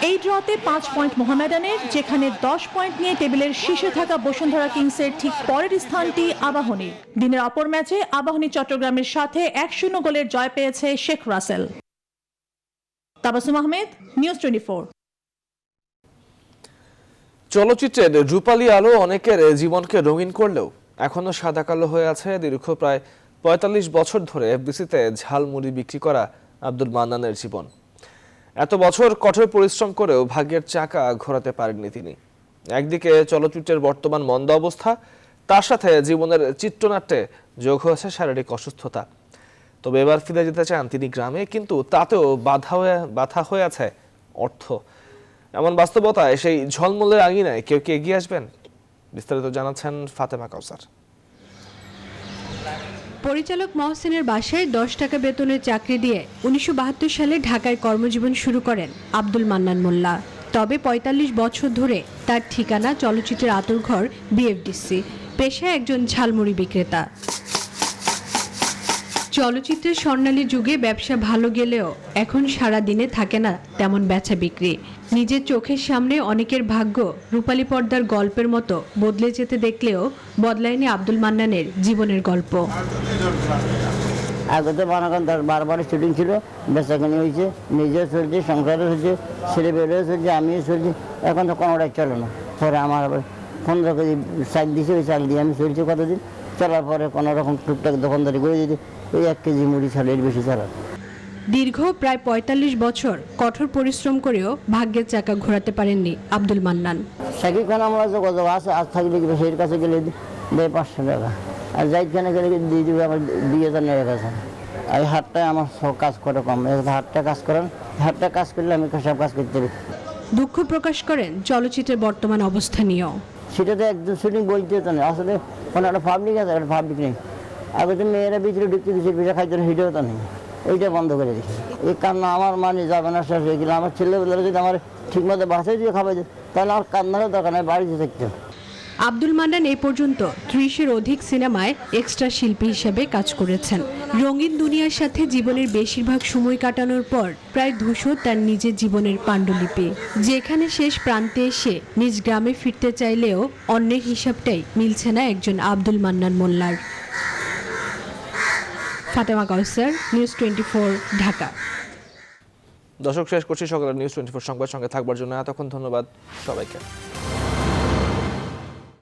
এই ড্রতে ৫ পয়েন্ট মোহামেডানের, যেখানে ১০ পয়েন্ট নিয়ে টেবিলের শীর্ষে থাকা বসুন্ধরা কিংসের ঠিক পরের স্থানটি আবাহনীর। দিনের অপর ম্যাচে আবাহনী চট্টগ্রামের সাথে ১-০ গোলের জয় পেয়েছে শেখ রাসেল। তাবাসুম আহমেদ, নিউজ 24। চলচ্চিত্রের রূপালী আলো অনেকের জীবনকে রঙিন করলেও এখনো সাদা কালো হয়ে আছে দীর্ঘ প্রায় ৪৫ বছর ধরে এফডিসিতে ঝালমুড়ি বিক্রি করা আব্দুল মান্নানের জীবন। এত বছর কঠোর পরিশ্রম করেও ভাগ্যের চাকা ঘোরাতে পারেননি তিনি। একদিকে চলচ্চিত্রের বর্তমান মন্দা অবস্থা, তার সাথে জীবনের চিত্রনাট্যে যোগ হয়েছে শারীরিক অসুস্থতা। তবে এবার ফিরে যেতে চান তিনি গ্রামে, কিন্তু তাতেও বাধা হয়ে আছে অর্থ। এমন বাস্তবতায় সেই ঝলমলের আঙিনায় কেউ কি এগিয়ে আসবেন? বিস্তারিত জানাচ্ছেন ফাতেমা কাউসার। পরিচালক মহসিনের বাসায় ১০ টাকা বেতনের চাকরি দিয়ে ১৯৭২ সালে ঢাকায় কর্মজীবন শুরু করেন আব্দুল মান্নান মোল্লা। তবে ৪৫ বছর ধরে তার ঠিকানা চলচ্চিত্রের আঁতুড়ঘর বিএফডিসি, পেশায় একজন ঝালমুড়ি বিক্রেতা। চলচ্চিত্রের স্বর্ণালী যুগে ব্যবসা ভালো গেলেও এখন সারা দিনে থাকে না তেমন বেচা বিক্রি। নিজের চোখের সামনে অনেকের ভাগ্য রূপালী পর্দার গল্পের মতো বদলে যেতে দেখলেও বদলায়নি আব্দুল মান্নানের জীবনের গল্প। আগে তো মনে করেন ১০-১২ শুটিং ছিল, বেচাকেনি হয়েছে, নিজেও চলছে, সংসারও চলছে, ছেলে বেড়েও চলছে, আমিও চলছি। এখন তো কোনোটাই চলে না। পরে আমার আবার ১৫ কেজি চাল দিয়েছে, ওই চাল দিয়ে আমি চলছি কতদিন। চলার পরে কোনো রকম টুকটাক দোকানদারি করে দিতে ওই ১ কেজি মুড়ি চালের বেশি চালার। দীর্ঘ প্রায় ৪৫ বছর কঠোর পরিশ্রম করেও ভাগ্যের চাকা ঘোরাতে পারেননি আব্দুল মান্নান। সাকিব খান আমরা যোগাযোগ আছে, আজ থাকলে সেই কাছে গেলে দেয় ৫০০ টাকা, আর জাহিদ খানে গেলে দিয়ে দেবে আমার ২০০০ টাকা কাছে। এই হাটটায় আমার সব কাজ করে কম, হাটটা কাজ করেন, হাটটা কাজ করলে আমি সব কাজ করতে পারি। দুঃখ প্রকাশ করেন চলচ্চিত্রের বর্তমান অবস্থা নিয়েও। সেটা তো একদম শুটিং বলতে তো নেই, আসলে কোনো একটা পাবলিক আছে, একটা পাবলিক নেই। আগে তো মেয়েরা ভিতরে ঢুকতে দিচ্ছে, পিঠা খাইতে সেটাও তো নেই, ওইটা বন্ধ করে দিচ্ছে। এই কান্না আমার মানে যাবে না শেষ হয়ে গেলে। আমার ছেলেবেলারা যদি আমার ঠিকমতো বাসায় দিয়ে খাওয়াই যায়, তাহলে আমার কান্নারও দরকার নেই, বাড়িতে থাকতে। আব্দুল মান্নান এই পর্যন্ত ৩০-এর অধিক সিনেমায় এক্সট্রা শিল্পী হিসেবে কাজ করেছেন। রঙিন দুনিয়ার সাথে জীবনের বেশিরভাগ সময় কাটানোর পর প্রায় ধূসর তার নিজের জীবনের পাণ্ডুলিপি, যেখানে শেষ প্রান্তে এসে নিজ গ্রামে ফিরতে চাইলেও অন্যের হিসাবটাই মিলছে না একজন আব্দুল মান্নান মোল্লার। ফাতেমা কাউসার, নিউজ 24, ঢাকা। দর্শক, শেষ করছি সকালের নিউজ 24 সংবাদ। সঙ্গে থাকবার জন্য এতক্ষণ ধন্যবাদ সবাইকে।